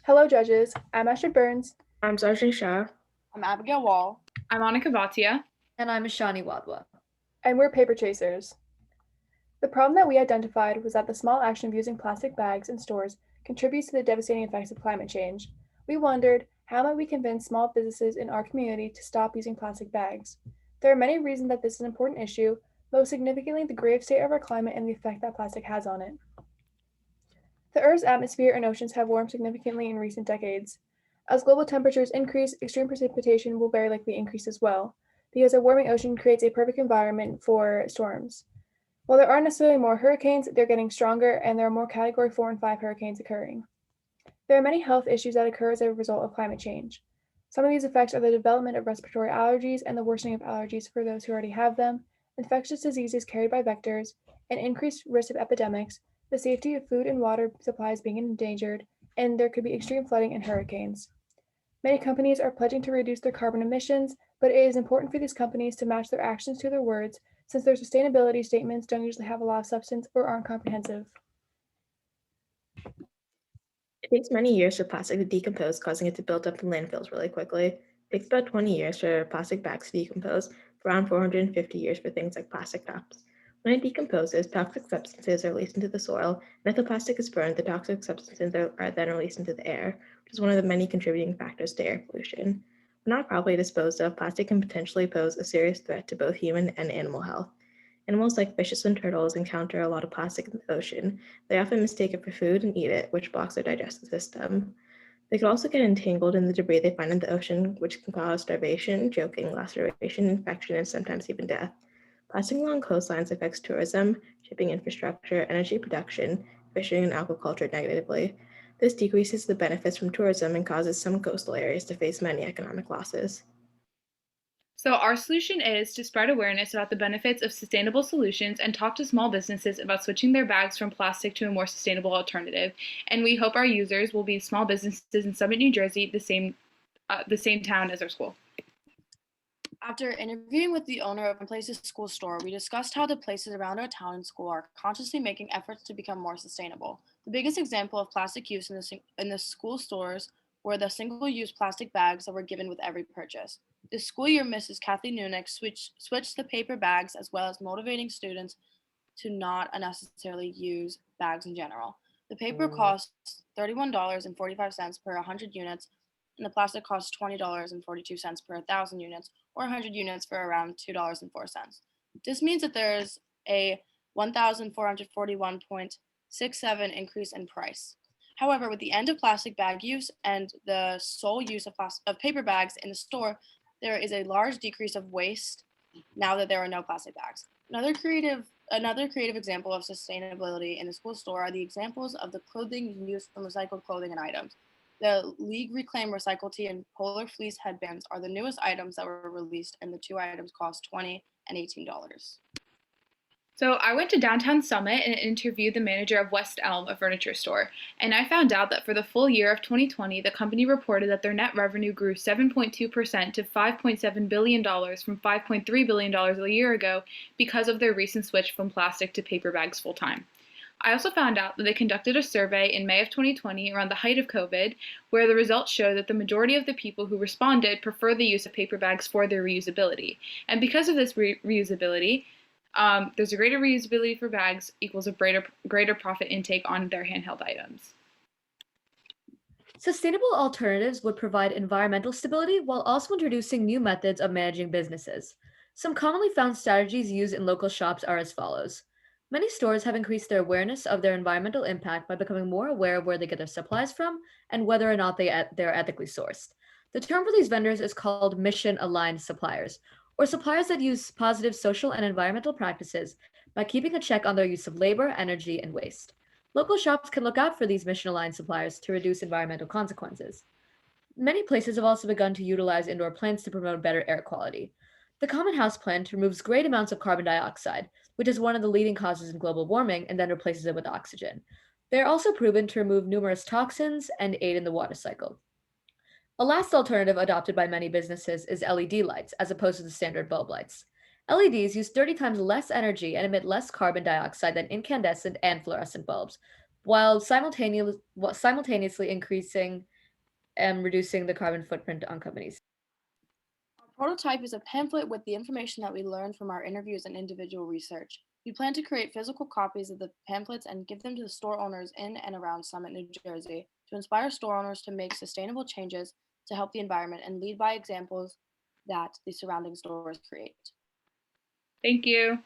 Hello, judges. I'm Astrid Burns. I'm Sajni. I'm Abigail Wall. I'm Annika Bhatia. And I'm Ishani. And we're paper chasers. The problem that we identified was that the small action of using plastic bags in stores contributes to the devastating effects of climate change. We wondered, how might we convince small businesses in our community to stop using plastic bags? There are many reasons that this is an important issue, most significantly the grave state of our climate and the effect that plastic has on it. The Earth's atmosphere and oceans have warmed significantly in recent decades. As global temperatures increase, extreme precipitation will very likely increase as well, because a warming ocean creates a perfect environment for storms. While there aren't necessarily more hurricanes, they're getting stronger, and there are more Category 4 and 5 hurricanes occurring. There are many health issues that occur as a result of climate change. Some of these effects are the development of respiratory allergies and the worsening of allergies for those who already have them, infectious diseases carried by vectors, an increased risk of epidemics, the safety of food and water supplies being endangered, and there could be extreme flooding and hurricanes. Many companies are pledging to reduce their carbon emissions, but it is important for these companies to match their actions to their words, since their sustainability statements don't usually have a lot of substance or aren't comprehensive. It takes many years for plastic to decompose, causing it to build up in landfills really quickly. It takes about 20 years for plastic bags to decompose, around 450 years for things like plastic cups. When it decomposes, toxic substances are released into the soil, and if the plastic is burned, the toxic substances are then released into the air, which is one of the many contributing factors to air pollution. When not properly disposed of, plastic can potentially pose a serious threat to both human and animal health. Animals like fishes and turtles encounter a lot of plastic in the ocean. They often mistake it for food and eat it, which blocks their digestive system. They could also get entangled in the debris they find in the ocean, which can cause starvation, choking, laceration, infection, and sometimes even death. Plastic along coastlines affects tourism, shipping infrastructure, energy production, fishing, and aquaculture negatively. This decreases the benefits from tourism and causes some coastal areas to face many economic losses. So our solution is to spread awareness about the benefits of sustainable solutions and talk to small businesses about switching their bags from plastic to a more sustainable alternative. And we hope our users will be small businesses in Summit, New Jersey, the same town as our school. After interviewing with the owner of Places School Store, we discussed how the places around our town and school are consciously making efforts to become more sustainable. The biggest example of plastic use in the school stores were the single-use plastic bags that were given with every purchase. This school year, Mrs. Kathy Nunick switched the paper bags, as well as motivating students to not unnecessarily use bags in general. The paper costs $31.45 per 100 units, and the plastic costs $20.42 per 1,000 units, or 100 units for around $2.04. This means that there is a 1,441.67 increase in price. However, with the end of plastic bag use and the sole use of paper bags in the store, there is a large decrease of waste now that there are no plastic bags. Another creative example of sustainability in the school store are the examples of the clothing used from recycled clothing and items. The League Reclaim Recycle Tee and Polar Fleece headbands are the newest items that were released, and the two items cost $20 and $18. So I went to downtown Summit and interviewed the manager of West Elm, a furniture store, and I found out that for the full year of 2020, the company reported that their net revenue grew 7.2% to $5.7 billion from $5.3 billion a year ago because of their recent switch from plastic to paper bags full-time. I also found out that they conducted a survey in May of 2020 around the height of COVID, where the results show that the majority of the people who responded prefer the use of paper bags for their reusability. And because of this reusability, there's a greater reusability for bags equals a greater profit intake on their handheld items. Sustainable alternatives would provide environmental stability while also introducing new methods of managing businesses. Some commonly found strategies used in local shops are as follows. Many stores have increased their awareness of their environmental impact by becoming more aware of where they get their supplies from and whether or not they're ethically sourced. The term for these vendors is called mission-aligned suppliers, or suppliers that use positive social and environmental practices by keeping a check on their use of labor, energy, and waste. Local shops can look out for these mission-aligned suppliers to reduce environmental consequences. Many places have also begun to utilize indoor plants to promote better air quality. The common house plant removes great amounts of carbon dioxide, which is one of the leading causes in global warming, and then replaces it with oxygen. They are also proven to remove numerous toxins and aid in the water cycle. A last alternative adopted by many businesses is LED lights, as opposed to the standard bulb lights. LEDs use 30 times less energy and emit less carbon dioxide than incandescent and fluorescent bulbs, while simultaneously increasing and reducing the carbon footprint on companies? Our prototype is a pamphlet with the information that we learned from our interviews and individual research. We plan to create physical copies of the pamphlets and give them to the store owners in and around Summit, New Jersey, to inspire store owners to make sustainable changes to help the environment and lead by examples that the surrounding stores create. Thank you.